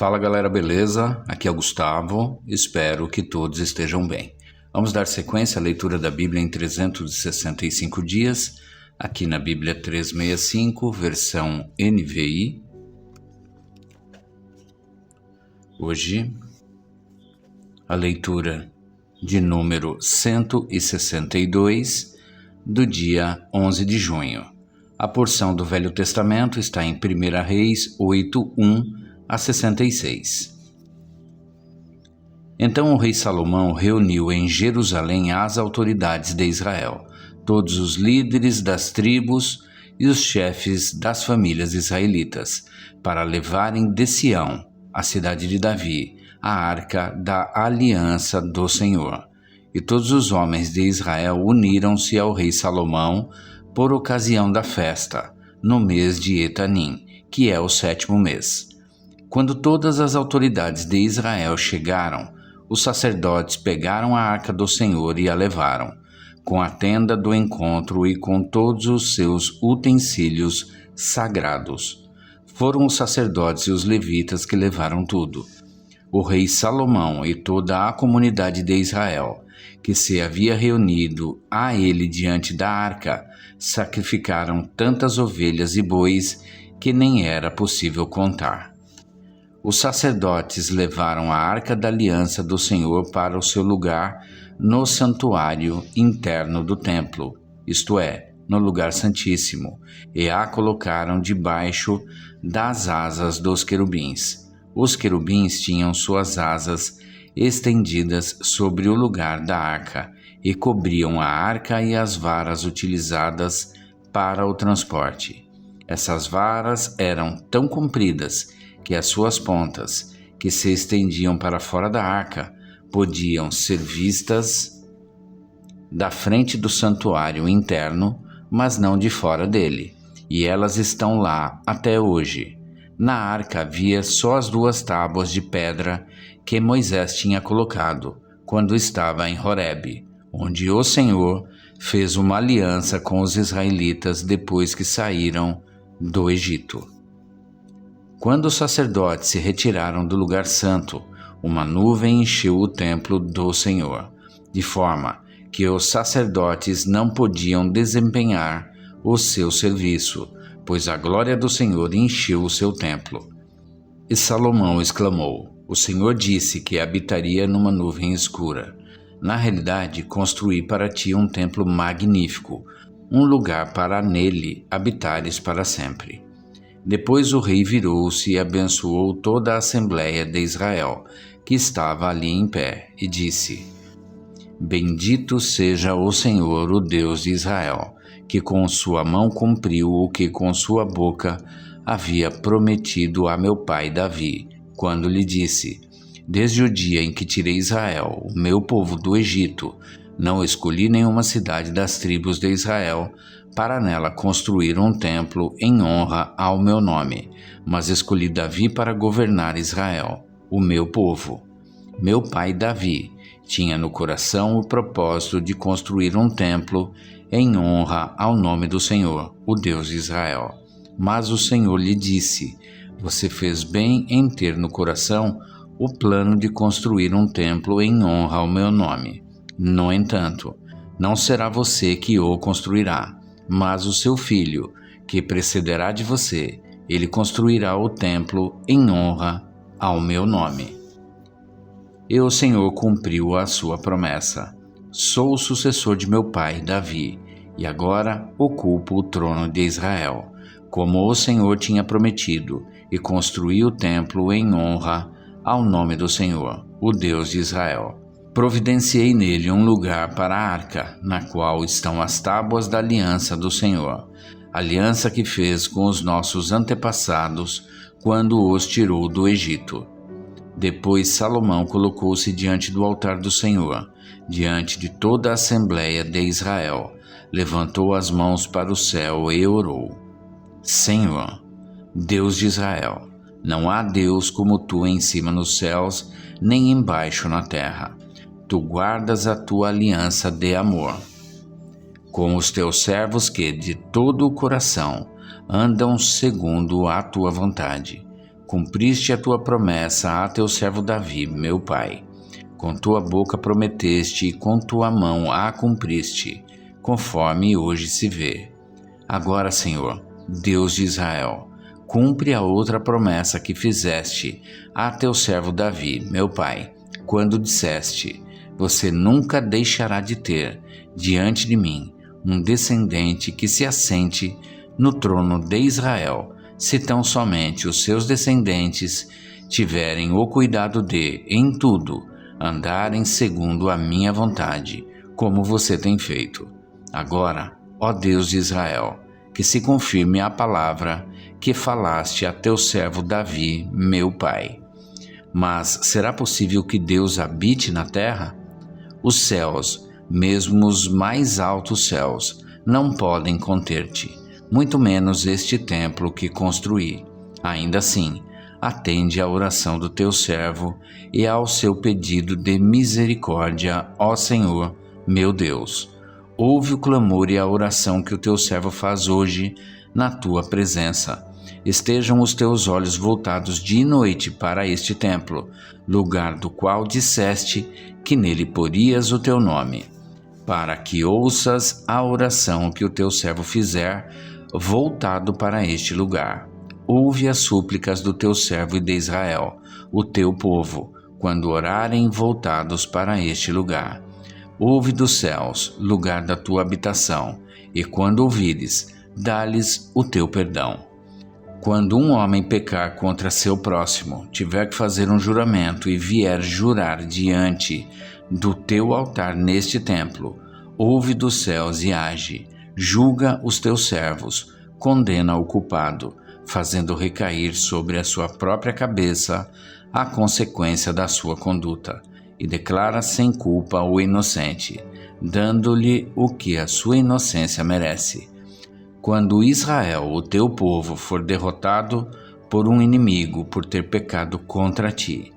Fala galera, beleza? Aqui é o Gustavo, espero que todos estejam bem. Vamos dar sequência à leitura da Bíblia em 365 dias, aqui na Bíblia 365, versão NVI. Hoje, a leitura de número 162, do dia 11 de junho. A porção do Velho Testamento está em 1 Reis 8, 1 a 66. Então o rei Salomão reuniu em Jerusalém as autoridades de Israel, todos os líderes das tribos e os chefes das famílias israelitas, para levarem de Sião, a cidade de Davi, a arca da aliança do Senhor. E todos os homens de Israel uniram-se ao rei Salomão por ocasião da festa, no mês de Etanim, que é o 7º mês. Quando todas as autoridades de Israel chegaram, os sacerdotes pegaram a arca do Senhor e a levaram, com a tenda do encontro e com todos os seus utensílios sagrados. Foram os sacerdotes e os levitas que levaram tudo. O rei Salomão e toda a comunidade de Israel, que se havia reunido a ele diante da arca, sacrificaram tantas ovelhas e bois que nem era possível contar. Os sacerdotes levaram a arca da aliança do Senhor para o seu lugar no santuário interno do templo, isto é, no lugar santíssimo, e a colocaram debaixo das asas dos querubins. Os querubins tinham suas asas estendidas sobre o lugar da arca e cobriam a arca e as varas utilizadas para o transporte. Essas varas eram tão compridas que as suas pontas, que se estendiam para fora da arca, podiam ser vistas da frente do santuário interno, mas não de fora dele, e elas estão lá até hoje. Na arca havia só as 2 tábuas de pedra que Moisés tinha colocado quando estava em Horebe, onde o Senhor fez uma aliança com os israelitas depois que saíram do Egito. Quando os sacerdotes se retiraram do lugar santo, uma nuvem encheu o templo do Senhor, de forma que os sacerdotes não podiam desempenhar o seu serviço, pois a glória do Senhor encheu o seu templo. E Salomão exclamou: "O Senhor disse que habitaria numa nuvem escura. Na realidade, construí para ti um templo magnífico, um lugar para nele habitares para sempre." Depois o rei virou-se e abençoou toda a assembleia de Israel, que estava ali em pé, e disse: "Bendito seja o Senhor, o Deus de Israel, que com sua mão cumpriu o que com sua boca havia prometido a meu pai Davi, quando lhe disse: Desde o dia em que tirei Israel, o meu povo do Egito, não escolhi nenhuma cidade das tribos de Israel para nela construir um templo em honra ao meu nome, mas escolhi Davi para governar Israel, o meu povo. Meu pai Davi tinha no coração o propósito de construir um templo em honra ao nome do Senhor, o Deus de Israel. Mas o Senhor lhe disse: Você fez bem em ter no coração o plano de construir um templo em honra ao meu nome. No entanto, não será você que o construirá, mas o seu filho, que precederá de você. Ele construirá o templo em honra ao meu nome. E o Senhor cumpriu a sua promessa. Sou o sucessor de meu pai, Davi, e agora ocupo o trono de Israel, como o Senhor tinha prometido, e construí o templo em honra ao nome do Senhor, o Deus de Israel. Providenciei nele um lugar para a arca, na qual estão as tábuas da aliança do Senhor, aliança que fez com os nossos antepassados quando os tirou do Egito. Depois Salomão colocou-se diante do altar do Senhor, diante de toda a assembleia de Israel, levantou as mãos para o céu e orou: Senhor, Deus de Israel, não há Deus como tu em cima nos céus, nem embaixo na terra. Tu guardas a tua aliança de amor com os teus servos que, de todo o coração, andam segundo a tua vontade. cumpriste a tua promessa a teu servo Davi, meu pai. Com tua boca prometeste e com tua mão a cumpriste, conforme hoje se vê. Agora, Senhor, Deus de Israel, cumpre a outra promessa que fizeste a teu servo Davi, meu pai, quando disseste: você nunca deixará de ter, diante de mim, um descendente que se assente no trono de Israel, se tão somente os seus descendentes tiverem o cuidado de, em tudo, andarem segundo a minha vontade, como você tem feito. Agora, ó Deus de Israel, que se confirme a palavra que falaste a teu servo Davi, meu pai. Mas será possível que Deus habite na terra? Os céus, mesmo os mais altos céus, não podem conter-te, muito menos este templo que construí. Ainda assim, atende à oração do teu servo e ao seu pedido de misericórdia, ó Senhor, meu Deus. Ouve o clamor e a oração que o teu servo faz hoje na tua presença. Estejam os teus olhos voltados dia e noite para este templo, lugar do qual disseste que nele porias o teu nome, para que ouças a oração que o teu servo fizer voltado para este lugar. Ouve as súplicas do teu servo e de Israel, o teu povo, quando orarem voltados para este lugar. Ouve dos céus, lugar da tua habitação, e quando ouvires, dá-lhes o teu perdão. Quando um homem pecar contra seu próximo, tiver que fazer um juramento e vier jurar diante do teu altar neste templo, ouve dos céus e age, julga os teus servos, condena o culpado, fazendo recair sobre a sua própria cabeça a consequência da sua conduta, e declara sem culpa o inocente, dando-lhe o que a sua inocência merece. Quando Israel, o teu povo, for derrotado por um inimigo por ter pecado contra ti,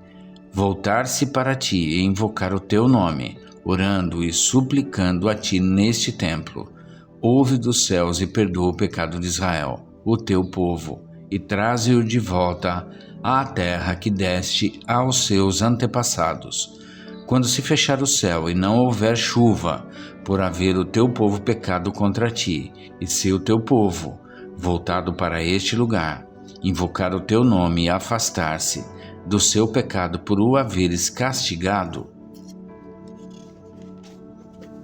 voltar-se para ti e invocar o teu nome, orando e suplicando a ti neste templo, ouve dos céus e perdoa o pecado de Israel, o teu povo, e traze-o de volta à terra que deste aos seus antepassados. Quando se fechar o céu e não houver chuva, por haver o teu povo pecado contra ti, e se o teu povo, voltado para este lugar, invocar o teu nome e afastar-se do seu pecado por o haveres castigado,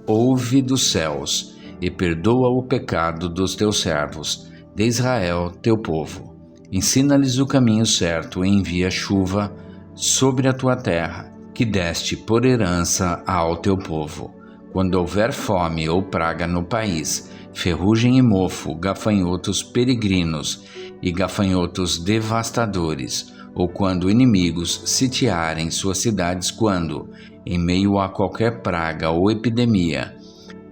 ouve dos céus e perdoa o pecado dos teus servos, de Israel, teu povo. Ensina-lhes o caminho certo e envia chuva sobre a tua terra, que deste por herança ao teu povo. Quando houver fome ou praga no país, ferrugem e mofo, gafanhotos peregrinos e gafanhotos devastadores, ou quando inimigos sitiarem suas cidades, quando, em meio a qualquer praga ou epidemia,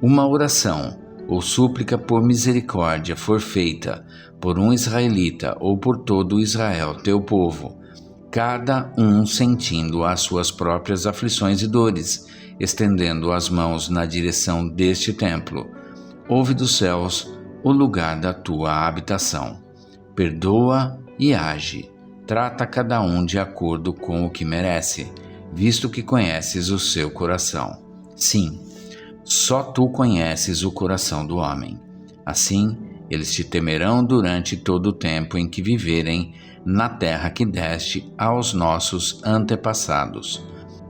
uma oração ou súplica por misericórdia for feita por um israelita ou por todo Israel, teu povo, cada um sentindo as suas próprias aflições e dores, estendendo as mãos na direção deste templo, ouve dos céus o lugar da tua habitação. Perdoa e age, trata cada um de acordo com o que merece, visto que conheces o seu coração. Sim, só tu conheces o coração do homem. Assim, eles te temerão durante todo o tempo em que viverem na terra que deste aos nossos antepassados.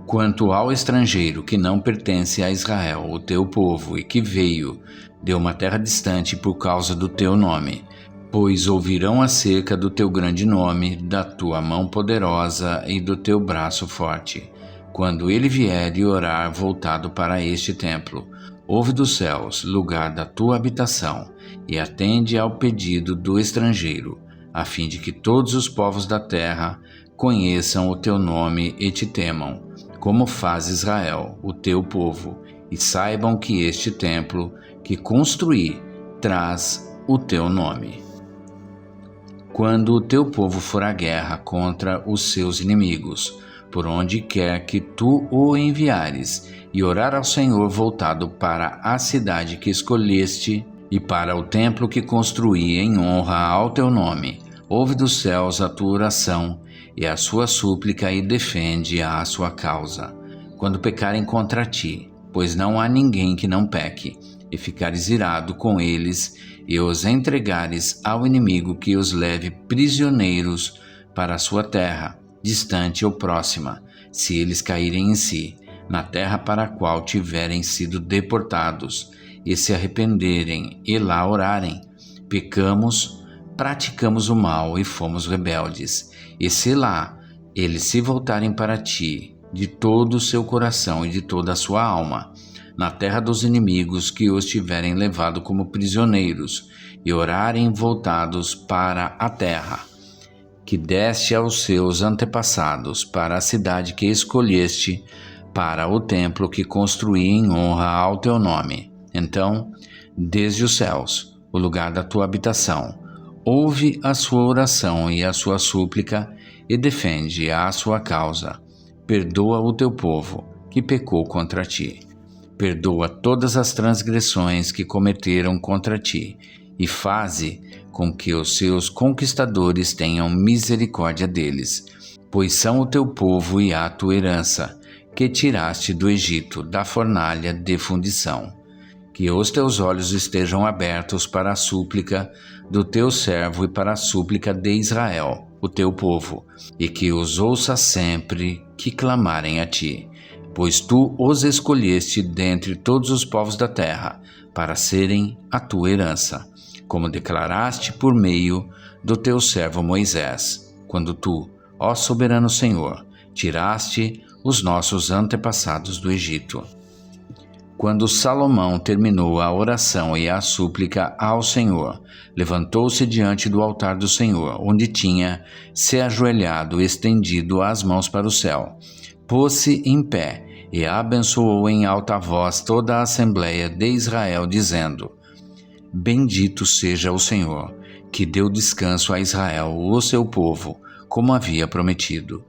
Quanto ao estrangeiro que não pertence a Israel, o teu povo, e que veio de uma terra distante por causa do teu nome, pois ouvirão acerca do teu grande nome, da tua mão poderosa e do teu braço forte, quando ele vier e orar voltado para este templo, ouve dos céus, lugar da tua habitação, e atende ao pedido do estrangeiro, a fim de que todos os povos da terra conheçam o teu nome e te temam, como faz Israel, o teu povo, e saibam que este templo que construí traz o teu nome. Quando o teu povo for à guerra contra os seus inimigos, por onde quer que tu o enviares, e orar ao Senhor voltado para a cidade que escolheste e para o templo que construí em honra ao teu nome, ouve dos céus a tua oração e a sua súplica e defende a sua causa. Quando pecarem contra ti, pois não há ninguém que não peque, e ficares irado com eles e os entregares ao inimigo que os leve prisioneiros para a sua terra, distante ou próxima, se eles caírem em si, na terra para a qual tiverem sido deportados, e se arrependerem e lá orarem, pecamos, praticamos o mal e fomos rebeldes, e se lá eles se voltarem para ti de todo o seu coração e de toda a sua alma, na terra dos inimigos que os tiverem levado como prisioneiros, e orarem voltados para a terra que deste aos seus antepassados, para a cidade que escolheste, para o templo que construí em honra ao teu nome. Então, desde os céus, o lugar da tua habitação, ouve a sua oração e a sua súplica e defende a sua causa. Perdoa o teu povo, que pecou contra ti. Perdoa todas as transgressões que cometeram contra ti, e faze com que os seus conquistadores tenham misericórdia deles, pois são o teu povo e a tua herança, que tiraste do Egito, da fornalha de fundição. Que os teus olhos estejam abertos para a súplica do teu servo e para a súplica de Israel, o teu povo, e que os ouça sempre que clamarem a ti, pois tu os escolheste dentre todos os povos da terra, para serem a tua herança, como declaraste por meio do teu servo Moisés, quando tu, ó soberano Senhor, tiraste os nossos antepassados do Egito. Quando Salomão terminou a oração e a súplica ao Senhor, levantou-se diante do altar do Senhor, onde tinha se ajoelhado, estendido as mãos para o céu. Pôs-se em pé e abençoou em alta voz toda a Assembleia de Israel, dizendo: Bendito seja o Senhor, que deu descanso a Israel, o seu povo, como havia prometido.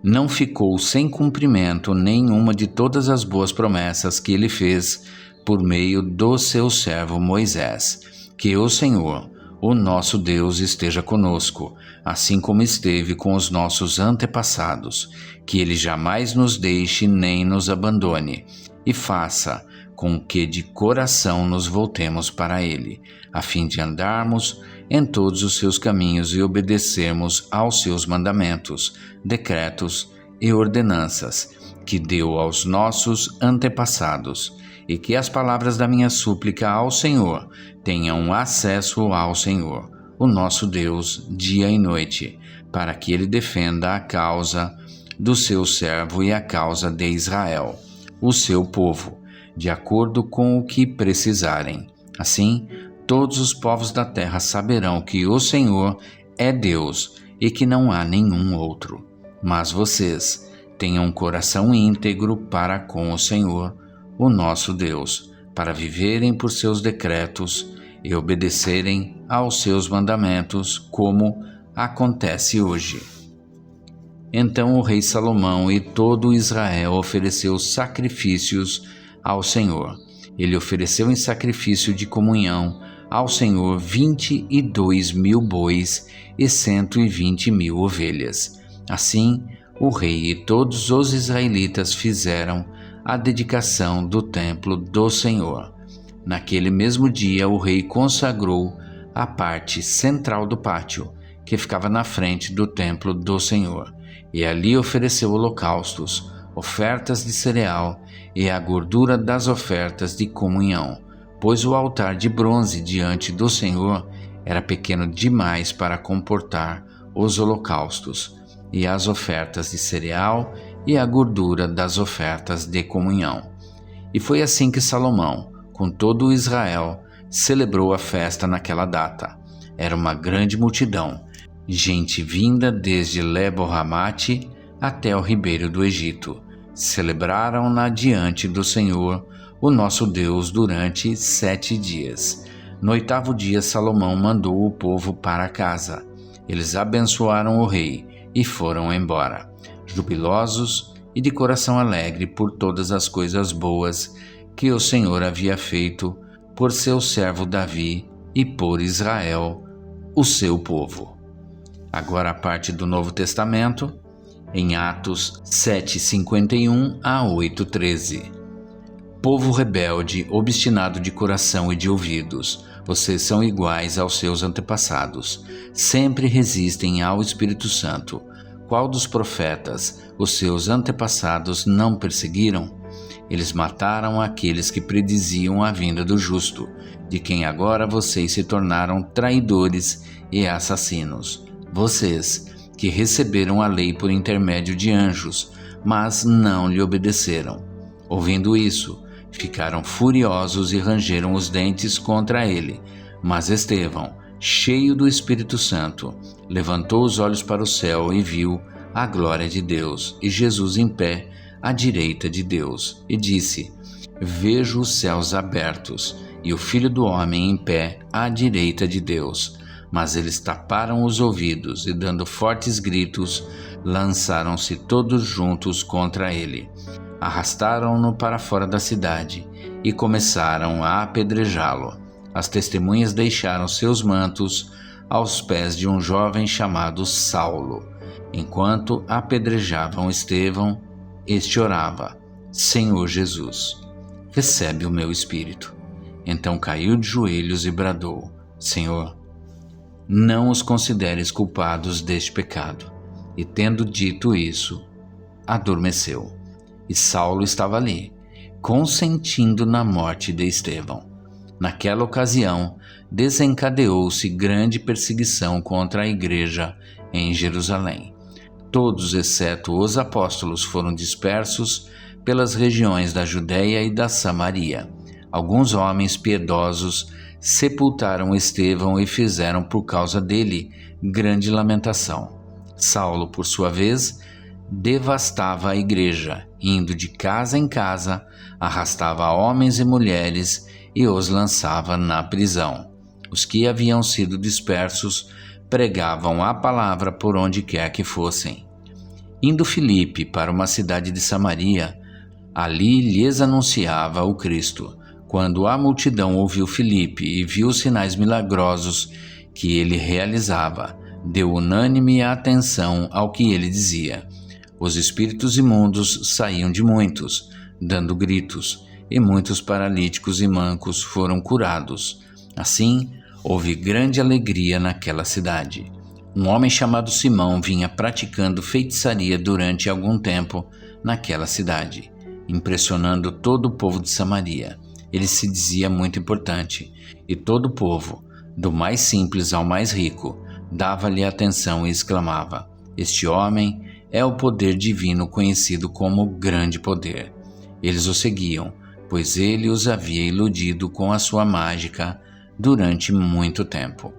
Não ficou sem cumprimento nenhuma de todas as boas promessas que ele fez por meio do seu servo Moisés. Que o Senhor, o nosso Deus, esteja conosco, assim como esteve com os nossos antepassados. Que ele jamais nos deixe nem nos abandone, e faça com que de coração nos voltemos para ele, a fim de andarmos em todos os seus caminhos e obedecermos aos seus mandamentos, decretos e ordenanças que deu aos nossos antepassados, e que as palavras da minha súplica ao Senhor tenham acesso ao Senhor, o nosso Deus, dia e noite, para que ele defenda a causa do seu servo e a causa de Israel, o seu povo, de acordo com o que precisarem. Assim, todos os povos da terra saberão que o Senhor é Deus e que não há nenhum outro. Mas vocês tenham um coração íntegro para com o Senhor, o nosso Deus, para viverem por seus decretos e obedecerem aos seus mandamentos, como acontece hoje. Então o rei Salomão e todo Israel ofereceu sacrifícios ao Senhor. Ele ofereceu em sacrifício de comunhão ao Senhor 22.000 bois e 120.000 ovelhas. Assim, o rei e todos os israelitas fizeram a dedicação do templo do Senhor. Naquele mesmo dia, o rei consagrou a parte central do pátio, que ficava na frente do templo do Senhor, e ali ofereceu holocaustos, ofertas de cereal e a gordura das ofertas de comunhão, pois o altar de bronze diante do Senhor era pequeno demais para comportar os holocaustos e as ofertas de cereal e a gordura das ofertas de comunhão. E foi assim que Salomão, com todo o Israel, celebrou a festa naquela data. Era uma grande multidão, gente vinda desde Lebo-Ramate até o ribeiro do Egito. Celebraram-na diante do Senhor, o nosso Deus, durante 7 dias. No 8º dia, Salomão mandou o povo para casa. Eles abençoaram o rei e foram embora, jubilosos e de coração alegre por todas as coisas boas que o Senhor havia feito por seu servo Davi e por Israel, o seu povo. Agora a parte do Novo Testamento, em Atos 7:51 a 8:13. Povo rebelde, obstinado de coração e de ouvidos, vocês são iguais aos seus antepassados. Sempre resistem ao Espírito Santo. Qual dos profetas os seus antepassados não perseguiram? Eles mataram aqueles que prediziam a vinda do justo, de quem agora vocês se tornaram traidores e assassinos. Vocês, que receberam a lei por intermédio de anjos, mas não lhe obedeceram. Ouvindo isso, ficaram furiosos e rangeram os dentes contra ele. Mas Estevão, cheio do Espírito Santo, levantou os olhos para o céu e viu a glória de Deus e Jesus em pé à direita de Deus, e disse: Vejo os céus abertos e o Filho do Homem em pé à direita de Deus. Mas eles taparam os ouvidos e, dando fortes gritos, lançaram-se todos juntos contra ele. Arrastaram-no para fora da cidade e começaram a apedrejá-lo. As testemunhas deixaram seus mantos aos pés de um jovem chamado Saulo. Enquanto apedrejavam Estevão, este orava: Senhor Jesus, recebe o meu espírito. Então caiu de joelhos e bradou: Senhor, não os consideres culpados deste pecado. E tendo dito isso, adormeceu. E Saulo estava ali, consentindo na morte de Estevão. Naquela ocasião, desencadeou-se grande perseguição contra a igreja em Jerusalém. Todos, exceto os apóstolos, foram dispersos pelas regiões da Judéia e da Samaria. Alguns homens piedosos sepultaram Estevão e fizeram por causa dele grande lamentação. Saulo, por sua vez, devastava a igreja, indo de casa em casa, arrastava homens e mulheres e os lançava na prisão. Os que haviam sido dispersos pregavam a palavra por onde quer que fossem. Indo Filipe para uma cidade de Samaria, ali lhes anunciava o Cristo. Quando a multidão ouviu Filipe e viu os sinais milagrosos que ele realizava, deu unânime atenção ao que ele dizia. Os espíritos imundos saíam de muitos, dando gritos, e muitos paralíticos e mancos foram curados. Assim, houve grande alegria naquela cidade. Um homem chamado Simão vinha praticando feitiçaria durante algum tempo naquela cidade, impressionando todo o povo de Samaria. Ele se dizia muito importante, e todo o povo, do mais simples ao mais rico, dava-lhe atenção e exclamava: Este homem é o poder divino conhecido como grande poder. Eles o seguiam, pois ele os havia iludido com a sua mágica durante muito tempo.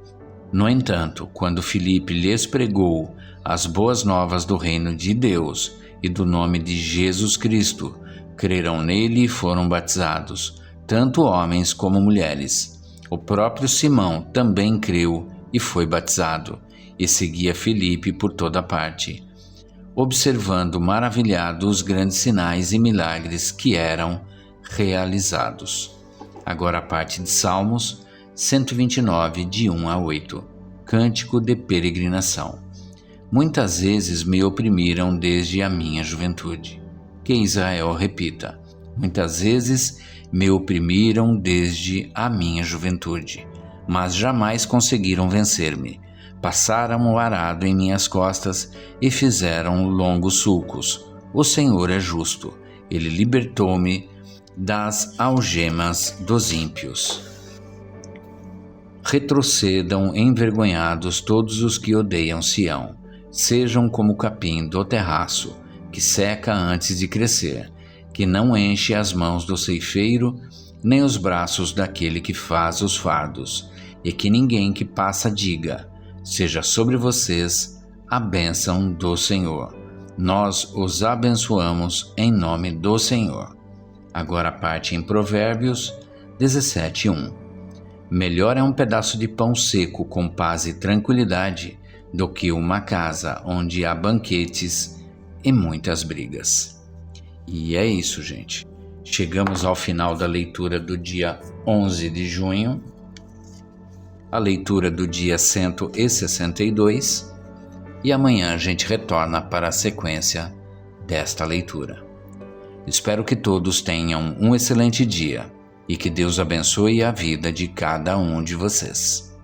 No entanto, quando Filipe lhes pregou as boas novas do reino de Deus e do nome de Jesus Cristo, creram nele e foram batizados, tanto homens como mulheres. O próprio Simão também creu e foi batizado, e seguia Filipe por toda parte, observando maravilhado os grandes sinais e milagres que eram realizados. Agora a parte de Salmos 129, de 1 a 8. Cântico de peregrinação. Muitas vezes me oprimiram desde a minha juventude. Que Israel repita: muitas vezes me oprimiram desde a minha juventude, mas jamais conseguiram vencer-me. Passaram o arado em minhas costas e fizeram longos sulcos. O Senhor é justo. Ele libertou-me das algemas dos ímpios. Retrocedam envergonhados todos os que odeiam Sião. Sejam como o capim do terraço, que seca antes de crescer, que não enche as mãos do ceifeiro, nem os braços daquele que faz os fardos, e que ninguém que passa diga: seja sobre vocês a bênção do Senhor. Nós os abençoamos em nome do Senhor. Agora a parte em Provérbios 17:1. Melhor é um pedaço de pão seco com paz e tranquilidade do que uma casa onde há banquetes e muitas brigas. E é isso, gente. Chegamos ao final da leitura do dia 11 de junho, a leitura do dia 162, e amanhã a gente retorna para a sequência desta leitura. Espero que todos tenham um excelente dia e que Deus abençoe a vida de cada um de vocês.